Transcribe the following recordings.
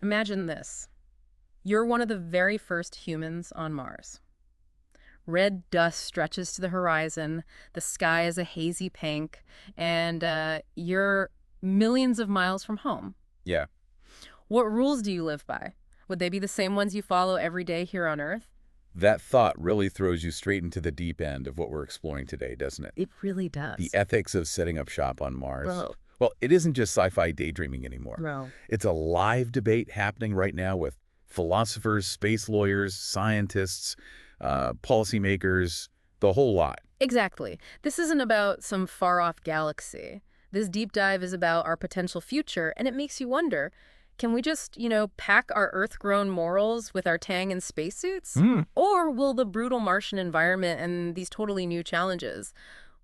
Imagine this. You're one of the very first humans on Mars. Red dust stretches to the horizon, the sky is a hazy pink, and you're millions of miles from home. Yeah. What rules do you live by? Would they be the same ones you follow every day here on Earth? That thought really throws you straight into the deep end of what we're exploring today, doesn't it? It really does. The ethics of setting up shop on Mars. Bro. Well, it isn't just sci-fi daydreaming anymore. Bro. It's a live debate happening right now with philosophers, space lawyers, scientists, policymakers, the whole lot. Exactly. This isn't about some far-off galaxy. This deep dive is about our potential future, and it makes you wonder, can we just, pack our Earth-grown morals with our Tang and spacesuits? Or will the brutal Martian environment and these totally new challenges,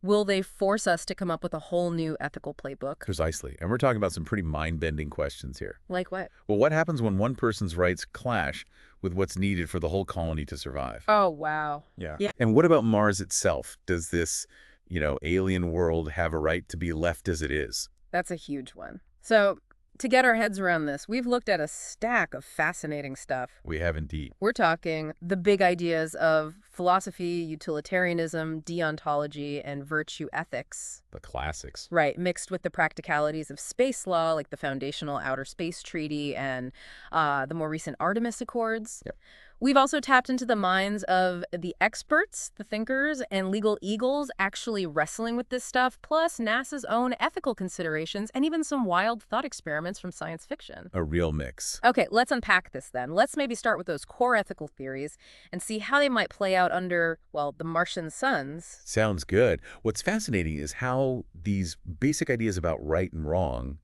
will they force us to come up with a whole new ethical playbook? Precisely. And we're talking about some pretty mind-bending questions here. Like what? Well, what happens when one person's rights clash with what's needed for the whole colony to survive? Oh, wow. Yeah. And what about Mars itself? Does this, alien world have a right to be left as it is? That's a huge one. So, to get our heads around this, we've looked at a stack of fascinating stuff. We have indeed. We're talking the big ideas of philosophy, utilitarianism, deontology, and virtue ethics. The classics. Right, mixed with the practicalities of space law, like the foundational Outer Space Treaty and the more recent Artemis Accords. Yep. We've also tapped into the minds of the experts, the thinkers, and legal eagles actually wrestling with this stuff, plus NASA's own ethical considerations and even some wild thought experiments from science fiction. A real mix. Okay, let's unpack this then. Let's maybe start with those core ethical theories and see how they might play out under, well, the Martian suns. Sounds good. What's fascinating is how these basic ideas about right and wrong,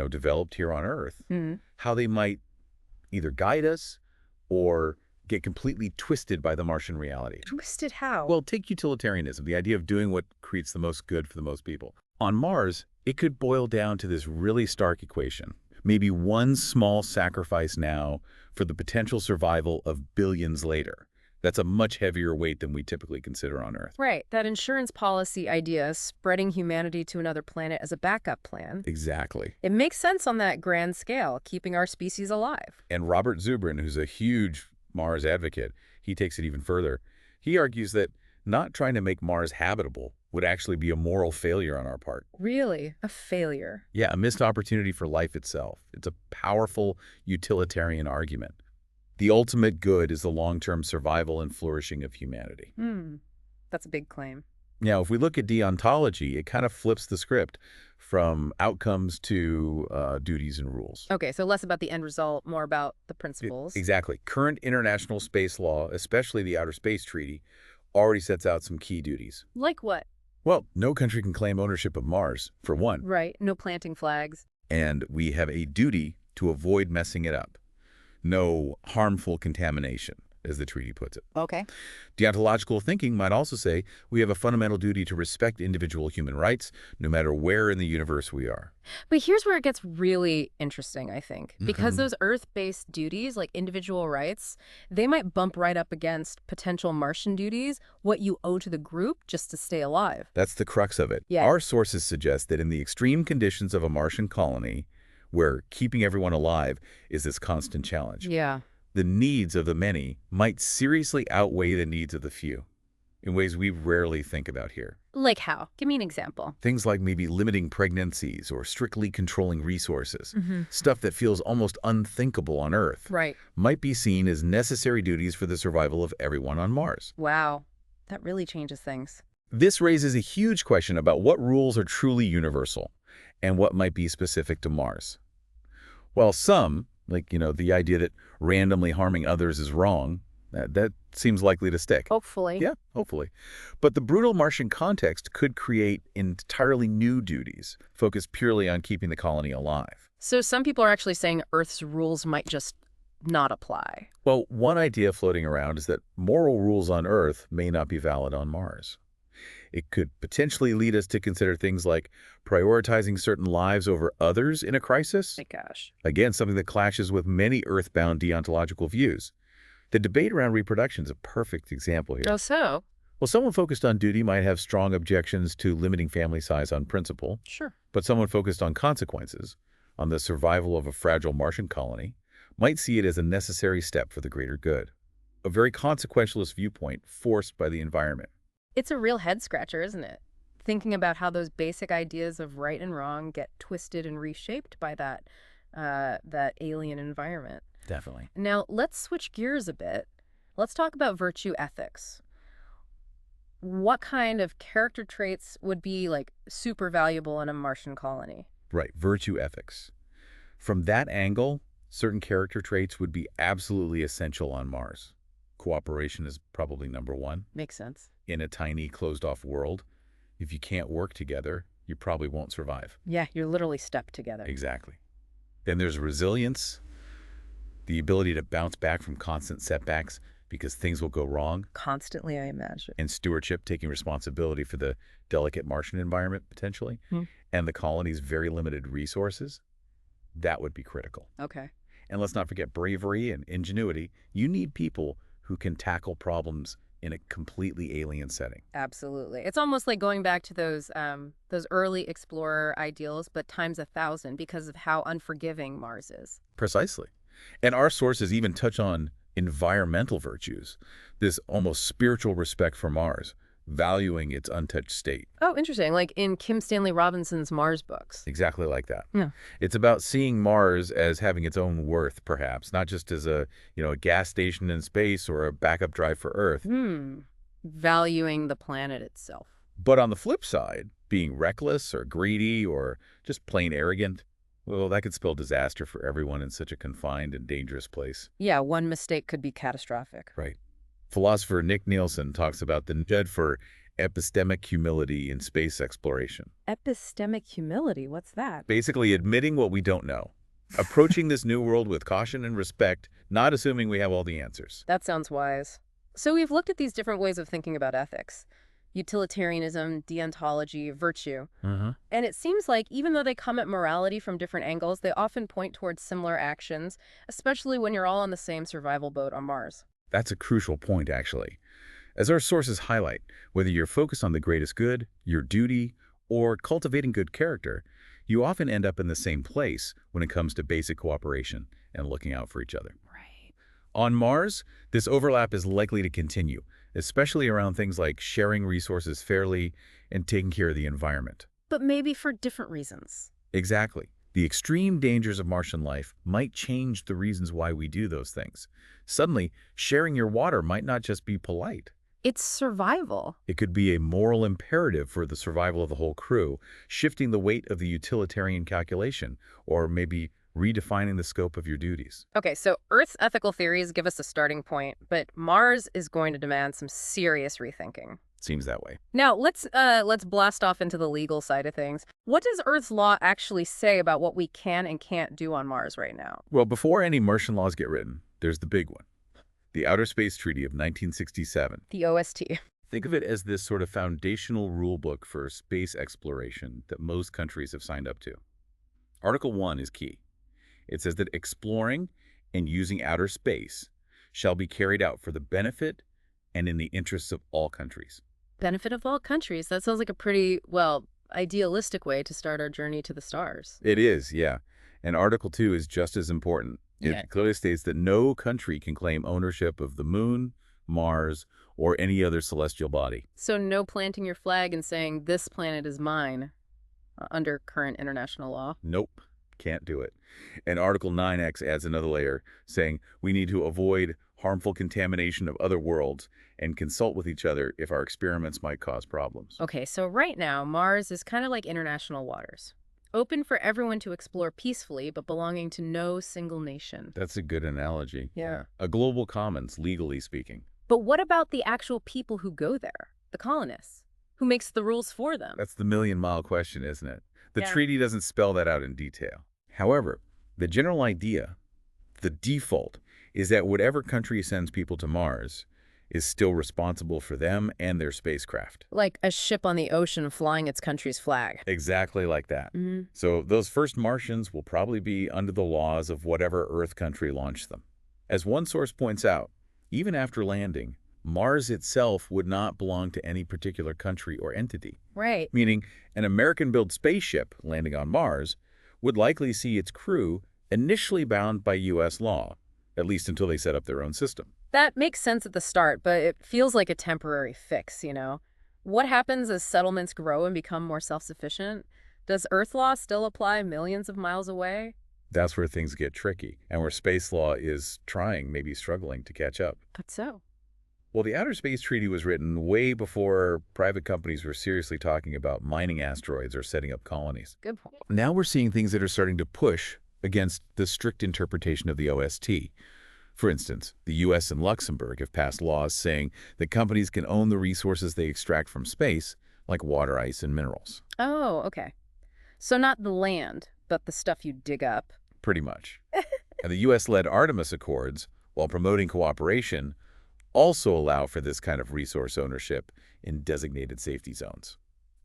developed here on Earth, how they might either guide us or get completely twisted by the Martian reality. Twisted how? Well, take utilitarianism, the idea of doing what creates the most good for the most people. On Mars, it could boil down to this really stark equation. Maybe one small sacrifice now for the potential survival of billions later. That's a much heavier weight than we typically consider on Earth. Right, that insurance policy idea, spreading humanity to another planet as a backup plan. Exactly. It makes sense on that grand scale, keeping our species alive. And Robert Zubrin, who's a huge Mars advocate, he takes it even further. He argues that not trying to make Mars habitable would actually be a moral failure on our part. Really? A failure? Yeah, a missed opportunity for life itself. It's a powerful utilitarian argument. The ultimate good is the long-term survival and flourishing of humanity. That's a big claim. Now, if we look at deontology, it kind of flips the script from outcomes to duties and rules. Okay, so less about the end result, more about the principles. Exactly. Current international space law, especially the Outer Space Treaty, already sets out some key duties. Like what? Well, no country can claim ownership of Mars, for one. Right, no planting flags. And we have a duty to avoid messing it up. No harmful contamination, as the treaty puts it. Okay. Deontological thinking might also say we have a fundamental duty to respect individual human rights, no matter where in the universe we are. But here's where it gets really interesting, I think. Because those Earth-based duties, like individual rights, they might bump right up against potential Martian duties, what you owe to the group just to stay alive. That's the crux of it. Yeah. Our sources suggest that in the extreme conditions of a Martian colony, where keeping everyone alive is this constant challenge, Yeah. the needs of the many might seriously outweigh the needs of the few in ways we rarely think about here. Like how? Give me an example. Things like maybe limiting pregnancies or strictly controlling resources, stuff that feels almost unthinkable on Earth, Right. might be seen as necessary duties for the survival of everyone on Mars. Wow. That really changes things. This raises a huge question about what rules are truly universal and what might be specific to Mars. While some, like, the idea that randomly harming others is wrong, that seems likely to stick. Hopefully. Yeah, hopefully. But the brutal Martian context could create entirely new duties, focused purely on keeping the colony alive. So some people are actually saying Earth's rules might just not apply. Well, one idea floating around is that moral rules on Earth may not be valid on Mars. It could potentially lead us to consider things like prioritizing certain lives over others in a crisis. My gosh. Again, something that clashes with many Earthbound deontological views. The debate around reproduction is a perfect example here. Oh, so? Well, someone focused on duty might have strong objections to limiting family size on principle, Sure. but someone focused on consequences, on the survival of a fragile Martian colony, might see it as a necessary step for the greater good, a very consequentialist viewpoint forced by the environment. It's a real head-scratcher, isn't it? Thinking about how those basic ideas of right and wrong get twisted and reshaped by that alien environment. Definitely. Now, let's switch gears a bit. Let's talk about virtue ethics. What kind of character traits would be, like, super valuable in a Martian colony? Right, virtue ethics. From that angle, certain character traits would be absolutely essential on Mars. Cooperation is probably number one. Makes sense. In a tiny, closed-off world, if you can't work together, you probably won't survive. Yeah, you're literally stuck together. Exactly. Then there's resilience, the ability to bounce back from constant setbacks because things will go wrong, Constantly, I imagine. and stewardship, taking responsibility for the delicate Martian environment, potentially, and the colony's very limited resources. That would be critical. Okay. And let's not forget bravery and ingenuity. You need people who can tackle problems in a completely alien setting. Absolutely. It's almost like going back to those early explorer ideals, but times 1,000 because of how unforgiving Mars is. Precisely. And our sources even touch on environmental virtues, this almost spiritual respect for Mars, valuing its untouched state. Oh, interesting. Like in Kim Stanley Robinson's Mars books. Exactly like that. Yeah. It's about seeing Mars as having its own worth, perhaps, not just as a gas station in space or a backup drive for Earth. Valuing the planet itself. But on the flip side, being reckless or greedy or just plain arrogant, well, that could spell disaster for everyone in such a confined and dangerous place. Yeah, one mistake could be catastrophic. Right. Philosopher Nick Nielsen talks about the need for epistemic humility in space exploration. Epistemic humility, what's that? Basically admitting what we don't know. Approaching this new world with caution and respect, not assuming we have all the answers. That sounds wise. So we've looked at these different ways of thinking about ethics. Utilitarianism, deontology, virtue. And it seems like even though they come at morality from different angles, they often point towards similar actions, especially when you're all on the same survival boat on Mars. That's a crucial point, actually. As our sources highlight, whether you're focused on the greatest good, your duty, or cultivating good character, you often end up in the same place when it comes to basic cooperation and looking out for each other. Right. On Mars, this overlap is likely to continue, especially around things like sharing resources fairly and taking care of the environment. But maybe for different reasons. Exactly. The extreme dangers of Martian life might change the reasons why we do those things. Suddenly, sharing your water might not just be polite. It's survival. It could be a moral imperative for the survival of the whole crew, shifting the weight of the utilitarian calculation, or maybe redefining the scope of your duties. Okay, so Earth's ethical theories give us a starting point, but Mars is going to demand some serious rethinking. Seems that way. Now, let's blast off into the legal side of things. What does Earth's law actually say about what we can and can't do on Mars right now? Well, before any Martian laws get written, there's the big one. The Outer Space Treaty of 1967. The OST. Think of it as this sort of foundational rule book for space exploration that most countries have signed up to. Article 1 is key. It says that exploring and using outer space shall be carried out for the benefit and in the interests of all countries. Benefit of all countries. That sounds like a pretty, well, idealistic way to start our journey to the stars. It is, yeah. And Article 2 is just as important. It clearly states that no country can claim ownership of the moon, Mars, or any other celestial body. So no planting your flag and saying, this planet is mine, under current international law? Nope, can't do it. And Article 9X adds another layer, saying we need to avoid harmful contamination of other worlds and consult with each other if our experiments might cause problems. Okay, so right now, Mars is kind of like international waters. Open for everyone to explore peacefully, but belonging to no single nation. That's a good analogy. Yeah. A global commons, legally speaking. But what about the actual people who go there? The colonists? Who makes the rules for them? That's the million-mile question, isn't it? The Yeah. treaty doesn't spell that out in detail. However, the general idea, the default, is that whatever country sends people to Mars is still responsible for them and their spacecraft. Like a ship on the ocean flying its country's flag. Exactly like that. Mm-hmm. So those first Martians will probably be under the laws of whatever Earth country launched them. As one source points out, even after landing, Mars itself would not belong to any particular country or entity. Right. Meaning, an American-built spaceship landing on Mars would likely see its crew initially bound by U.S. law, at least until they set up their own system. That makes sense at the start, but it feels like a temporary fix, What happens as settlements grow and become more self-sufficient? Does Earth law still apply millions of miles away? That's where things get tricky, and where space law is trying, maybe struggling, to catch up. But so. Well, the Outer Space Treaty was written way before private companies were seriously talking about mining asteroids or setting up colonies. Good point. Now we're seeing things that are starting to push against the strict interpretation of the OST. For instance, the U.S. and Luxembourg have passed laws saying that companies can own the resources they extract from space, like water, ice, and minerals. Oh, okay. So not the land, but the stuff you dig up. Pretty much. And the U.S.-led Artemis Accords, while promoting cooperation, also allow for this kind of resource ownership in designated safety zones.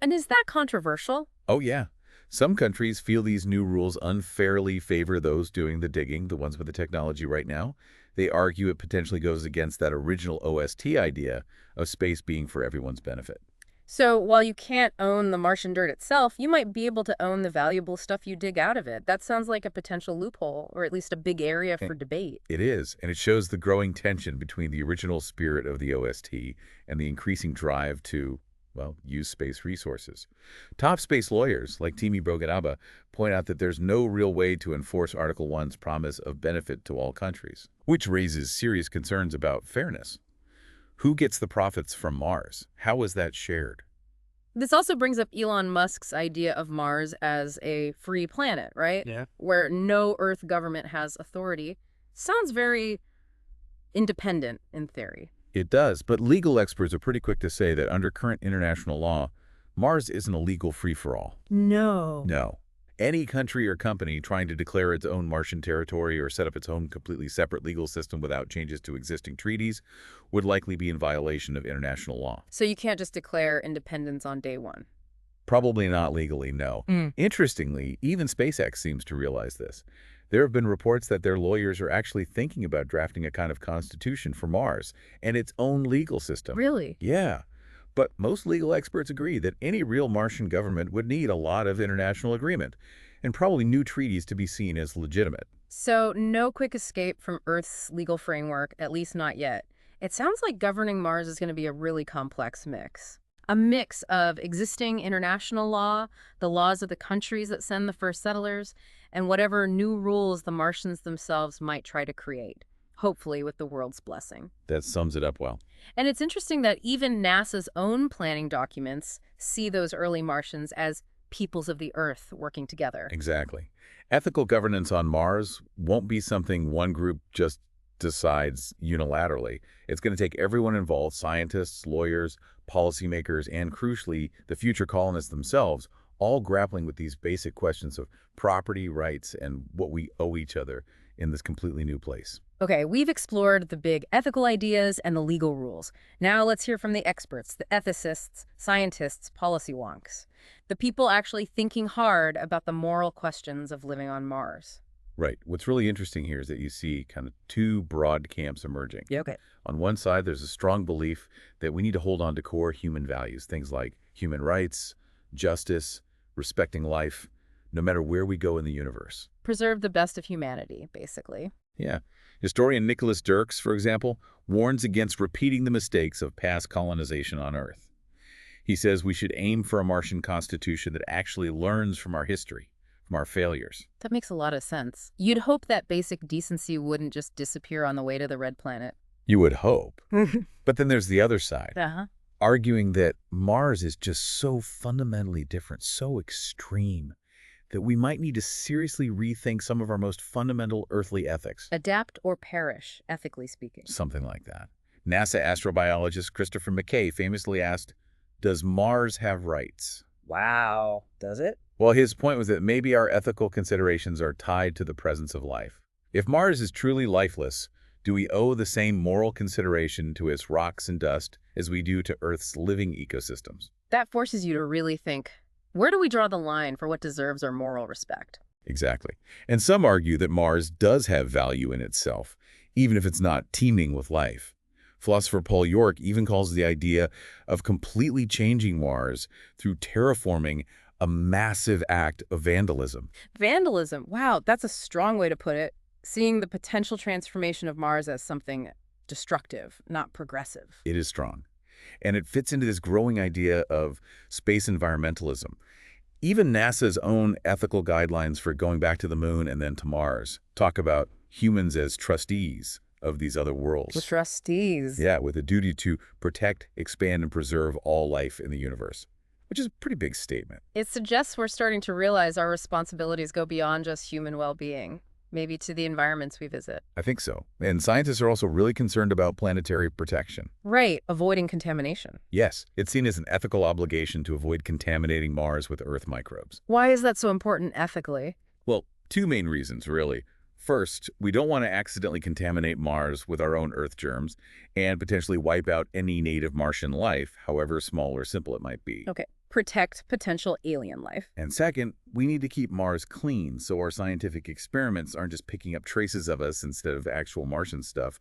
And is that controversial? Oh, yeah. Some countries feel these new rules unfairly favor those doing the digging, the ones with the technology right now. They argue it potentially goes against that original OST idea of space being for everyone's benefit. So while you can't own the Martian dirt itself, you might be able to own the valuable stuff you dig out of it. That sounds like a potential loophole, or at least a big area for debate. It is, and it shows the growing tension between the original spirit of the OST and the increasing drive to, well, use space resources. Top space lawyers, like Timi Broganaba, point out that there's no real way to enforce Article 1's promise of benefit to all countries, which raises serious concerns about fairness. Who gets the profits from Mars? How is that shared? This also brings up Elon Musk's idea of Mars as a free planet, right? Yeah. Where no Earth government has authority. Sounds very independent in theory. It does, but legal experts are pretty quick to say that under current international law, Mars isn't a legal free-for-all. No. No. Any country or company trying to declare its own Martian territory or set up its own completely separate legal system without changes to existing treaties would likely be in violation of international law. So you can't just declare independence on day one? Probably not legally, no. Interestingly, even SpaceX seems to realize this. There have been reports that their lawyers are actually thinking about drafting a kind of constitution for Mars and its own legal system. Really? Yeah. But most legal experts agree that any real Martian government would need a lot of international agreement, and probably new treaties to be seen as legitimate. So no quick escape from Earth's legal framework, at least not yet. It sounds like governing Mars is going to be a really complex mix. A mix of existing international law, the laws of the countries that send the first settlers, and whatever new rules the Martians themselves might try to create, hopefully with the world's blessing. That sums it up well. And it's interesting that even NASA's own planning documents see those early Martians as peoples of the Earth working together. Exactly. Ethical governance on Mars won't be something one group just decides unilaterally. It's going to take everyone involved, scientists, lawyers, policymakers, and crucially, the future colonists themselves, all grappling with these basic questions of property rights and what we owe each other in this completely new place. Okay, we've explored the big ethical ideas and the legal rules. Now let's hear from the experts, the ethicists, scientists, policy wonks, the people actually thinking hard about the moral questions of living on Mars. Right. What's really interesting here is that you see kind of two broad camps emerging. Yeah, okay. On one side, there's a strong belief that we need to hold on to core human values, things like human rights, justice, respecting life, no matter where we go in the universe. Preserve the best of humanity, basically. Yeah. Historian Nicholas Dirks, for example, warns against repeating the mistakes of past colonization on Earth. He says we should aim for a Martian constitution that actually learns from our history, from our failures. That makes a lot of sense. You'd hope that basic decency wouldn't just disappear on the way to the red planet. You would hope. But then there's the other side, Uh-huh. arguing that Mars is just so fundamentally different, so extreme, that we might need to seriously rethink some of our most fundamental earthly ethics. Adapt or perish, ethically speaking. Something like that. NASA astrobiologist Christopher McKay famously asked, "Does Mars have rights?" Wow. Does it? Well, his point was that maybe our ethical considerations are tied to the presence of life. If Mars is truly lifeless, do we owe the same moral consideration to its rocks and dust as we do to Earth's living ecosystems? That forces you to really think, where do we draw the line for what deserves our moral respect? Exactly. And some argue that Mars does have value in itself, even if it's not teeming with life. Philosopher Paul York even calls the idea of completely changing Mars through terraforming a massive act of vandalism. Vandalism. Wow, that's a strong way to put it. Seeing the potential transformation of Mars as something destructive, not progressive. It is strong. And it fits into this growing idea of space environmentalism. Even NASA's own ethical guidelines for going back to the moon and then to Mars talk about humans as trustees of these other The worlds. trustees. Yeah, with a duty to protect, expand, and preserve all life in the universe, which is a pretty big statement. It suggests we're starting to realize our responsibilities go beyond just human well-being, maybe to the environments we visit. I think so. And scientists are also really concerned about planetary protection. Right, avoiding contamination. Yes, it's seen as an ethical obligation to avoid contaminating Mars with Earth microbes. Why is that so important ethically? Well, two main reasons, really. First, we don't want to accidentally contaminate Mars with our own Earth germs and potentially wipe out any native Martian life, however small or simple it might be. Okay, protect potential alien life. And second, we need to keep Mars clean so our scientific experiments aren't just picking up traces of us instead of actual Martian stuff.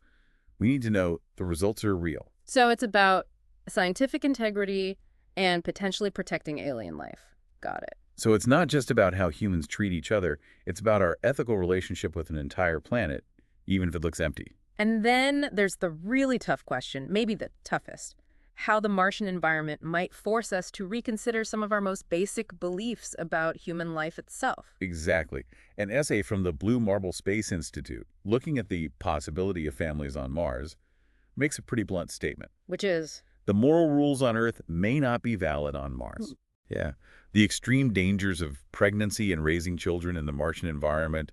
We need to know the results are real. So it's about scientific integrity and potentially protecting alien life. Got it. So it's not just about how humans treat each other, it's about our ethical relationship with an entire planet, even if it looks empty. And then there's the really tough question, maybe the toughest, how the Martian environment might force us to reconsider some of our most basic beliefs about human life itself. Exactly. An essay from the Blue Marble Space Institute, looking at the possibility of families on Mars, makes a pretty blunt statement. Which is, The moral rules on Earth may not be valid on Mars. Yeah. The extreme dangers of pregnancy and raising children in the Martian environment,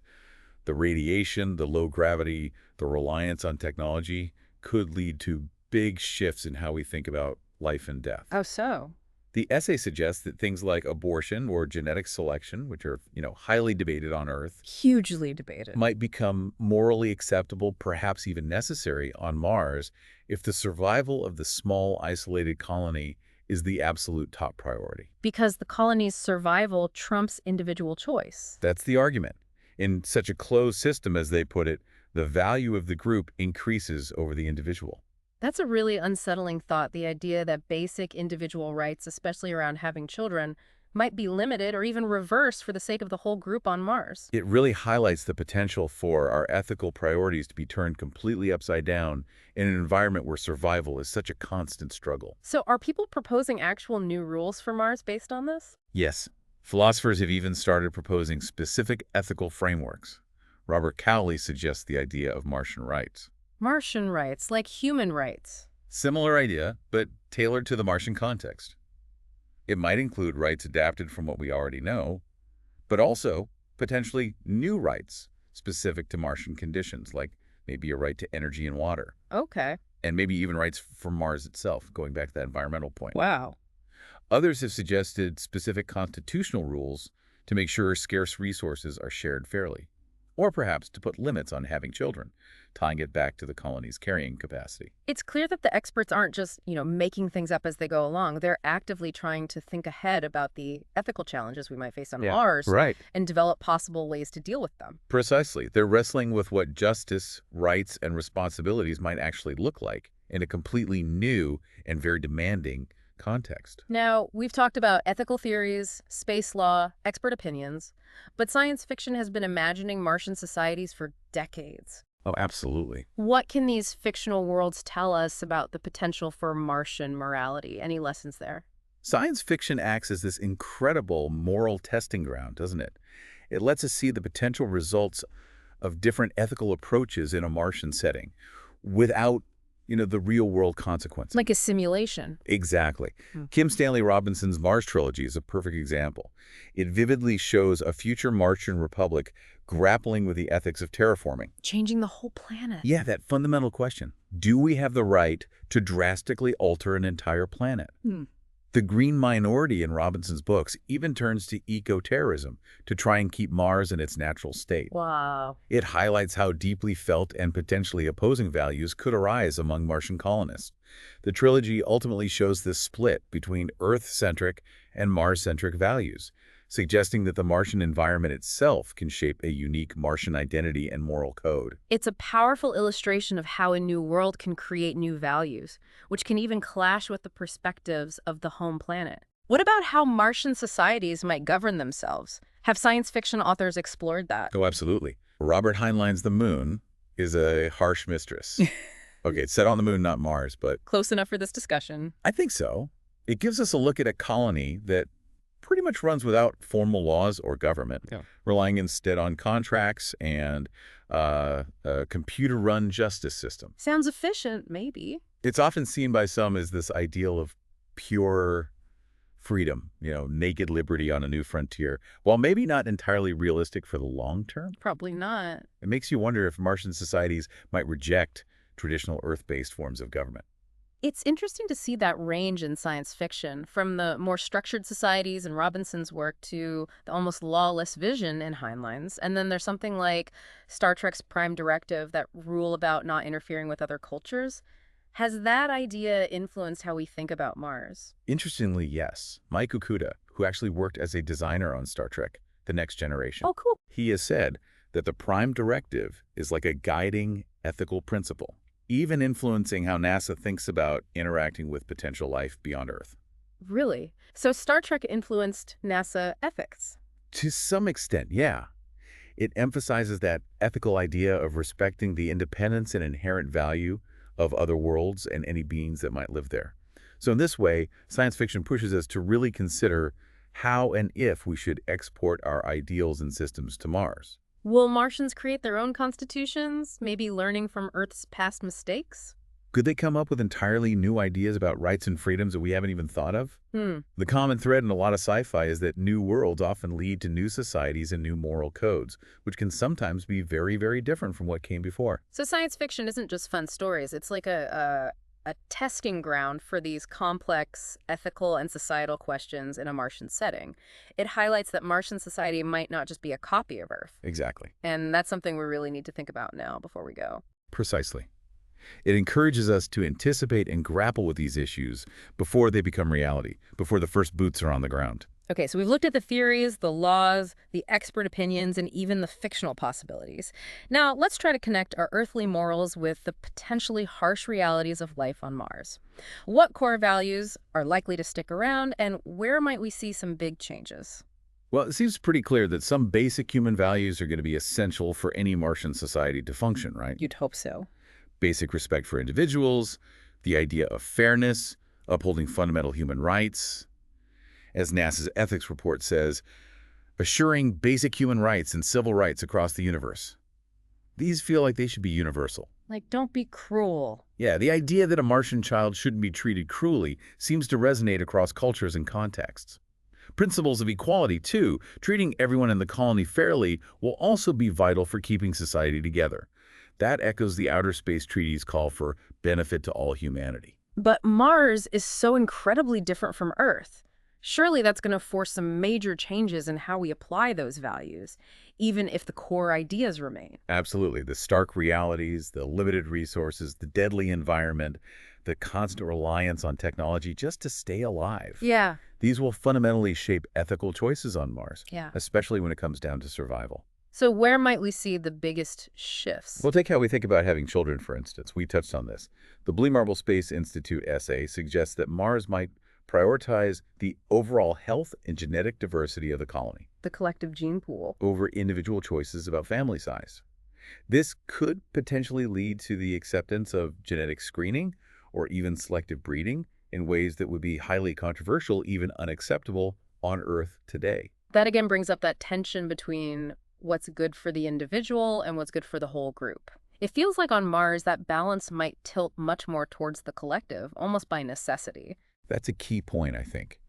the radiation, the low gravity, the reliance on technology could lead to big shifts in how we think about life and death. oh so? The essay suggests that things like abortion or genetic selection, which are, highly debated on Earth, Hugely debated. might become morally acceptable, perhaps even necessary on Mars if the survival of the small, isolated colony is the absolute top priority. Because the colony's survival trumps individual choice. That's the argument. In such a closed system, as they put it, the value of the group increases over the individual. That's a really unsettling thought, the idea that basic individual rights, especially around having children, might be limited or even reversed for the sake of the whole group on Mars. It really highlights the potential for our ethical priorities to be turned completely upside down in an environment where survival is such a constant struggle. So are people proposing actual new rules for Mars based on this? Yes, philosophers have even started proposing specific ethical frameworks. Robert Cowley suggests the idea of Martian rights. Martian rights, like human rights. Similar idea, but tailored to the Martian context. It might include rights adapted from what we already know, but also potentially new rights specific to Martian conditions, like maybe a right to energy and water, Okay. and maybe even rights for Mars itself, going back to that environmental point. Wow. Others have suggested specific constitutional rules to make sure scarce resources are shared fairly, or perhaps to put limits on having children, tying it back to the colony's carrying capacity. It's clear that the experts aren't just, making things up as they go along. They're actively trying to think ahead about the ethical challenges we might face on Mars Right. and develop possible ways to deal with them. Precisely. They're wrestling with what justice, rights, and responsibilities might actually look like in a completely new and very demanding context. Now, we've talked about ethical theories, space law, expert opinions, but science fiction has been imagining Martian societies for decades. Oh, absolutely. What can these fictional worlds tell us about the potential for Martian morality? Any lessons there? Science fiction acts as this incredible moral testing ground, doesn't it? It lets us see the potential results of different ethical approaches in a Martian setting without, the real-world consequences. Like a simulation. Exactly. Kim Stanley Robinson's Mars trilogy is a perfect example. It vividly shows a future Martian republic grappling with the ethics of terraforming. Changing the whole planet. Yeah, that fundamental question. Do we have the right to drastically alter an entire planet? The green minority in Robinson's books even turns to eco-terrorism to try and keep Mars in its natural state. Wow. It highlights how deeply felt and potentially opposing values could arise among Martian colonists. The trilogy ultimately shows this split between Earth-centric and Mars-centric values, suggesting that the Martian environment itself can shape a unique Martian identity and moral code. It's a powerful illustration of how a new world can create new values, which can even clash with the perspectives of the home planet. What about how Martian societies might govern themselves? Have science fiction authors explored that? Oh, absolutely. Robert Heinlein's The Moon is a harsh mistress. Okay, it's set on the moon, not Mars, but Close enough for this discussion. I think so. It gives us a look at a colony that pretty much runs without formal laws or government, Yeah. relying instead on contracts and a computer-run justice system. Sounds efficient, maybe. It's often seen by some as this ideal of pure freedom, naked liberty on a new frontier. While maybe not entirely realistic for the long term, Probably not. it makes you wonder if Martian societies might reject traditional Earth-based forms of government. It's interesting to see that range in science fiction, from the more structured societies in Robinson's work to the almost lawless vision in Heinlein's. And then there's something like Star Trek's Prime Directive, that rule about not interfering with other cultures. Has that idea influenced how we think about Mars? Interestingly, yes. Mike Okuda, who actually worked as a designer on Star Trek, The Next Generation, Oh, cool. he has said that the Prime Directive is like a guiding ethical principle, even influencing how NASA thinks about interacting with potential life beyond Earth. Really? So Star Trek influenced NASA ethics? To some extent, yeah. It emphasizes that ethical idea of respecting the independence and inherent value of other worlds and any beings that might live there. So in this way, science fiction pushes us to really consider how and if we should export our ideals and systems to Mars. Will Martians create their own constitutions, maybe learning from Earth's past mistakes? Could they come up with entirely new ideas about rights and freedoms that we haven't even thought of? The common thread in a lot of sci-fi is that new worlds often lead to new societies and new moral codes, which can sometimes be very, very different from what came before. So science fiction isn't just fun stories. It's like a testing ground for these complex ethical and societal questions in a Martian setting. It highlights that Martian society might not just be a copy of Earth. Exactly. And that's something we really need to think about now before we go. Precisely. It encourages us to anticipate and grapple with these issues before they become reality, before the first boots are on the ground. Okay, so we've looked at the theories, the laws, the expert opinions, and even the fictional possibilities. Now, let's try to connect our earthly morals with the potentially harsh realities of life on Mars. What core values are likely to stick around, and where might we see some big changes? Well, it seems pretty clear that some basic human values are going to be essential for any Martian society to function, right? You'd hope so. Basic respect for individuals, the idea of fairness, upholding fundamental human rights. As NASA's ethics report says, assuring basic human rights and civil rights across the universe. These feel like they should be universal. Like, don't be cruel. Yeah, the idea that a Martian child shouldn't be treated cruelly seems to resonate across cultures and contexts. Principles of equality, too, treating everyone in the colony fairly, will also be vital for keeping society together. That echoes the Outer Space Treaty's call for benefit to all humanity. But Mars is so incredibly different from Earth. Surely that's going to force some major changes in how we apply those values, even if the core ideas remain. Absolutely. The stark realities, the limited resources, the deadly environment, the constant reliance on technology just to stay alive. Yeah. These will fundamentally shape ethical choices on Mars, Yeah. especially when it comes down to survival. So where might we see the biggest shifts? Well, take how we think about having children, for instance. We touched on this. The Blue Marble Space Institute essay suggests that Mars might prioritize the overall health and genetic diversity of the colony The collective gene pool. over individual choices about family size. This could potentially lead to the acceptance of genetic screening or even selective breeding in ways that would be highly controversial, even unacceptable on Earth today. That again brings up that tension between what's good for the individual and what's good for the whole group. It feels like on Mars that balance might tilt much more towards the collective, almost by necessity. That's a key point, I think.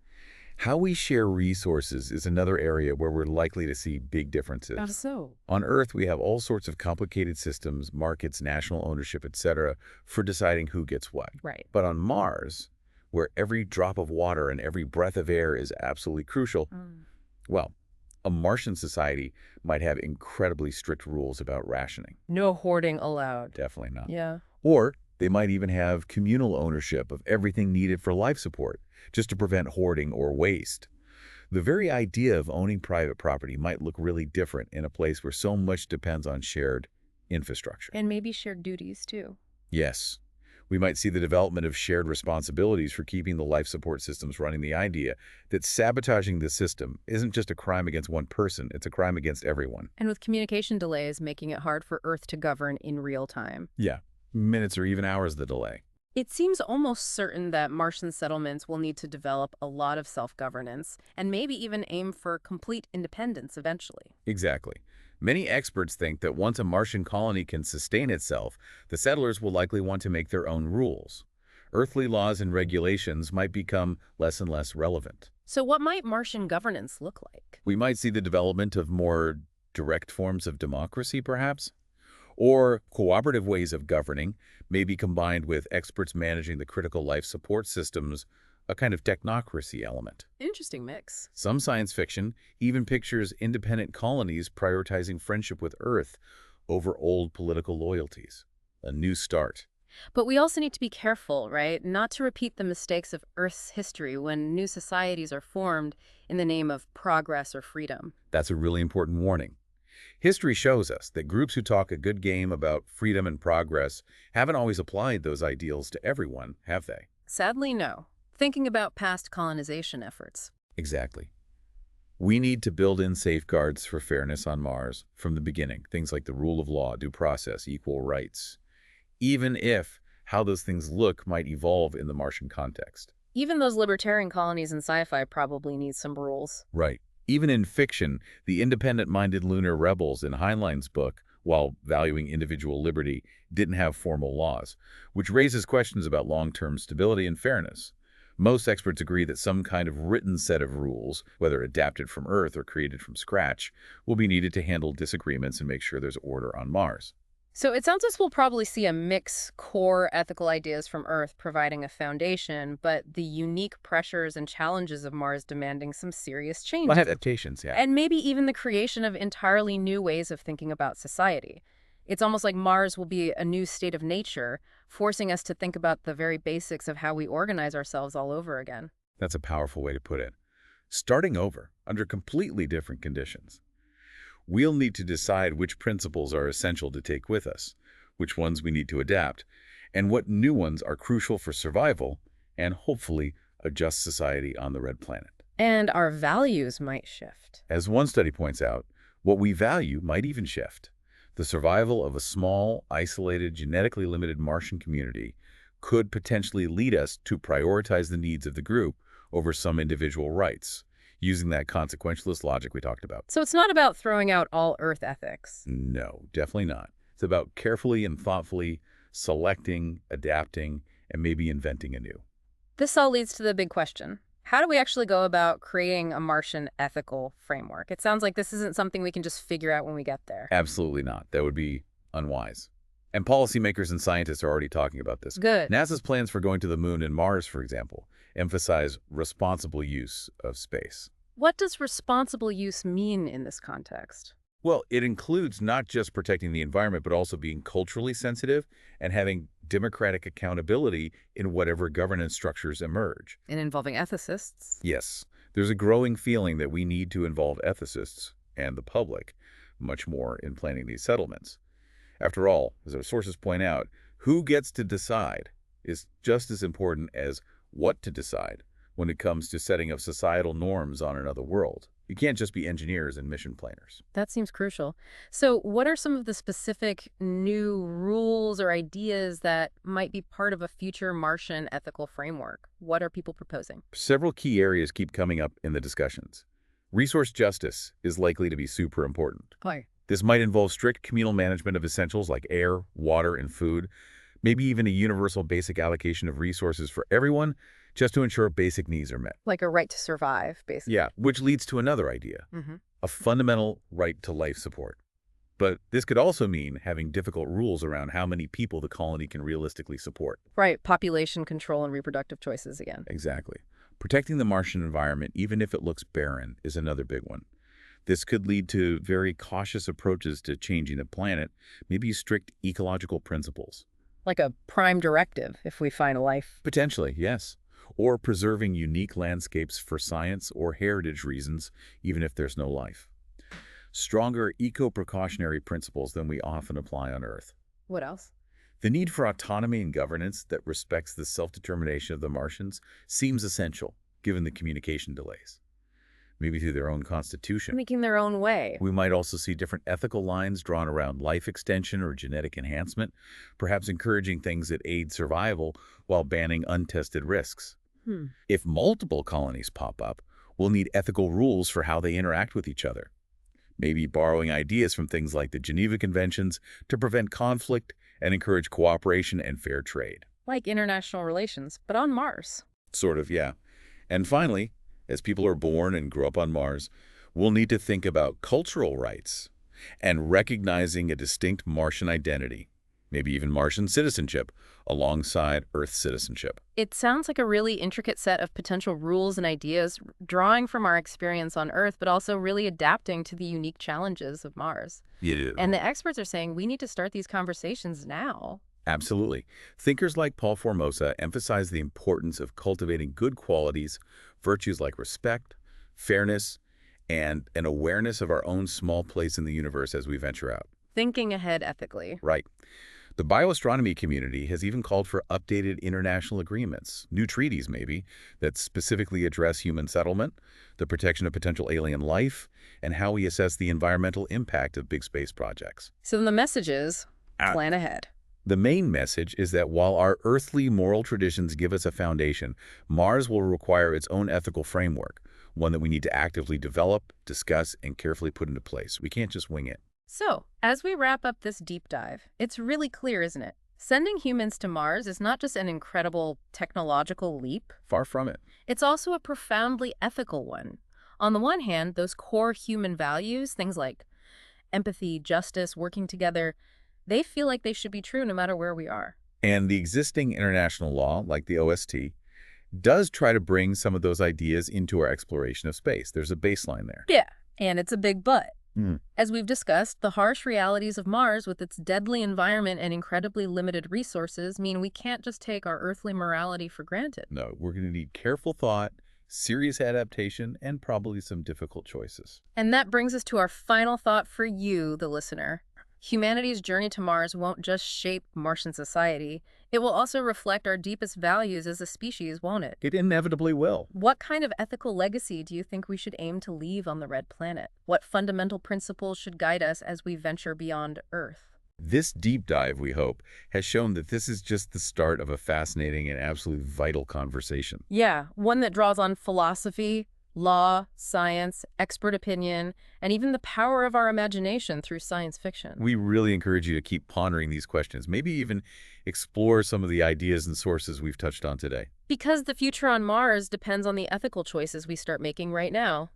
How we share resources is another area where we're likely to see big differences. How so? On Earth, we have all sorts of complicated systems, markets, national ownership, etc., for deciding who gets what. Right. But on Mars, where every drop of water and every breath of air is absolutely crucial, well, a Martian society might have incredibly strict rules about rationing. No hoarding allowed. Definitely not. Yeah. Or they might even have communal ownership of everything needed for life support, just to prevent hoarding or waste. The very idea of owning private property might look really different in a place where so much depends on shared infrastructure. And maybe shared duties too. Yes, We might see the development of shared responsibilities for keeping the life support systems running. The idea that sabotaging the system isn't just a crime against one person, it's a crime against everyone. And with communication delays making it hard for Earth to govern in real time. Yeah, minutes or even hours the delay. It seems almost certain that Martian settlements will need to develop a lot of self-governance and maybe even aim for complete independence eventually. Exactly. Many experts think that once a Martian colony can sustain itself, the settlers will likely want to make their own rules. Earthly laws and regulations might become less and less relevant. So what might Martian governance look like? We might see the development of more direct forms of democracy, perhaps, or cooperative ways of governing, maybe combined with experts managing the critical life support systems, a kind of technocracy element. Interesting mix. Some science fiction even pictures independent colonies prioritizing friendship with Earth over old political loyalties. A new start. But we also need to be careful, right? Not to repeat the mistakes of Earth's history when new societies are formed in the name of progress or freedom. That's a really important warning. History shows us that groups who talk a good game about freedom and progress haven't always applied those ideals to everyone, have they? Sadly, no. Thinking about past colonization efforts. Exactly. We need to build in safeguards for fairness on Mars from the beginning, things like the rule of law, due process, equal rights, even if how those things look might evolve in the Martian context. Even those libertarian colonies in sci-fi probably need some rules. Right. Even in fiction, the independent-minded lunar rebels in Heinlein's book, while valuing individual liberty, didn't have formal laws, which raises questions about long-term stability and fairness. Most experts agree that some kind of written set of rules, whether adapted from Earth or created from scratch, will be needed to handle disagreements and make sure there's order on Mars. So it sounds as we'll probably see a mix core ethical ideas from Earth providing a foundation, but the unique pressures and challenges of Mars demanding some serious changes. Adaptations, yeah. And maybe even the creation of entirely new ways of thinking about society. It's almost like Mars will be a new state of nature, forcing us to think about the very basics of how we organize ourselves all over again. That's a powerful way to put it. Starting over, under completely different conditions. We'll need to decide which principles are essential to take with us, which ones we need to adapt, and what new ones are crucial for survival and, hopefully, a just society on the red planet. And our values might shift. As one study points out, what we value might even shift. The survival of a small, isolated, genetically limited Martian community could potentially lead us to prioritize the needs of the group over some individual rights, using that consequentialist logic we talked about. So it's not about throwing out all Earth ethics. No, definitely not. It's about carefully and thoughtfully selecting, adapting, and maybe inventing anew. This all leads to the big question. How do we actually go about creating a Martian ethical framework? It sounds like this isn't something we can just figure out when we get there. Absolutely not. That would be unwise. And policymakers and scientists are already talking about this. Good. NASA's plans for going to the moon and Mars, for example, emphasize responsible use of space. What does responsible use mean in this context? Well, it includes not just protecting the environment, but also being culturally sensitive and having democratic accountability in whatever governance structures emerge. And involving ethicists? Yes, there's a growing feeling that we need to involve ethicists and the public much more in planning these settlements. After all, as our sources point out, who gets to decide is just as important as what to decide when it comes to setting up societal norms on another world. You can't just be engineers and mission planners. That seems crucial. So what are some of the specific new rules or ideas that might be part of a future Martian ethical framework? What are people proposing? Several key areas keep coming up in the discussions. Resource justice is likely to be super important. Why? This might involve strict communal management of essentials like air, water, and food, maybe even a universal basic allocation of resources for everyone, just to ensure basic needs are met. Like a right to survive, basically. Yeah, which leads to another idea, a fundamental right to life support. But this could also mean having difficult rules around how many people the colony can realistically support. Right, population control and reproductive choices again. Exactly. Protecting the Martian environment, even if it looks barren, is another big one. This could lead to very cautious approaches to changing the planet, maybe strict ecological principles. Like a prime directive, if we find life. Potentially, yes. Or preserving unique landscapes for science or heritage reasons, even if there's no life. Stronger eco-precautionary principles than we often apply on Earth. What else? The need for autonomy and governance that respects the self-determination of the Martians seems essential, given the communication delays. Maybe through their own constitution. Making their own way. We might also see different ethical lines drawn around life extension or genetic enhancement, perhaps encouraging things that aid survival while banning untested risks. If multiple colonies pop up, we'll need ethical rules for how they interact with each other. Maybe borrowing ideas from things like the Geneva Conventions to prevent conflict and encourage cooperation and fair trade. Like international relations, but on Mars. Sort of, yeah. And finally, as people are born and grow up on Mars, we'll need to think about cultural rights and recognizing a distinct Martian identity, maybe even Martian citizenship, alongside Earth citizenship. It sounds like a really intricate set of potential rules and ideas, drawing from our experience on Earth, but also really adapting to the unique challenges of Mars. Yeah. And the experts are saying we need to start these conversations now. Absolutely. Thinkers like Paul Formosa emphasize the importance of cultivating good qualities, virtues like respect, fairness, and an awareness of our own small place in the universe as we venture out. Thinking ahead ethically. Right. The bioastronomy community has even called for updated international agreements, new treaties maybe, that specifically address human settlement, the protection of potential alien life, and how we assess the environmental impact of big space projects. So then the message is, plan ahead. The main message is that while our earthly moral traditions give us a foundation, Mars will require its own ethical framework, one that we need to actively develop, discuss, and carefully put into place. We can't just wing it. So, as we wrap up this deep dive, it's really clear, isn't it? Sending humans to Mars is not just an incredible technological leap. Far from it. It's also a profoundly ethical one. On the one hand, those core human values, things like empathy, justice, working together, they feel like they should be true no matter where we are. And the existing international law, like the OST, does try to bring some of those ideas into our exploration of space. There's a baseline there. Yeah, and it's a big but. As we've discussed, the harsh realities of Mars with its deadly environment and incredibly limited resources mean we can't just take our earthly morality for granted. No, we're going to need careful thought, serious adaptation, and probably some difficult choices. And that brings us to our final thought for you, the listener. Humanity's journey to Mars won't just shape Martian society. It will also reflect our deepest values as a species, won't it? It inevitably will. What kind of ethical legacy do you think we should aim to leave on the red planet? What fundamental principles should guide us as we venture beyond Earth? This deep dive, we hope, has shown that this is just the start of a fascinating and absolutely vital conversation. Yeah, one that draws on philosophy, law, science, expert opinion, and even the power of our imagination through science fiction. We really encourage you to keep pondering these questions, maybe even explore some of the ideas and sources we've touched on today. Because the future on Mars depends on the ethical choices we start making right now.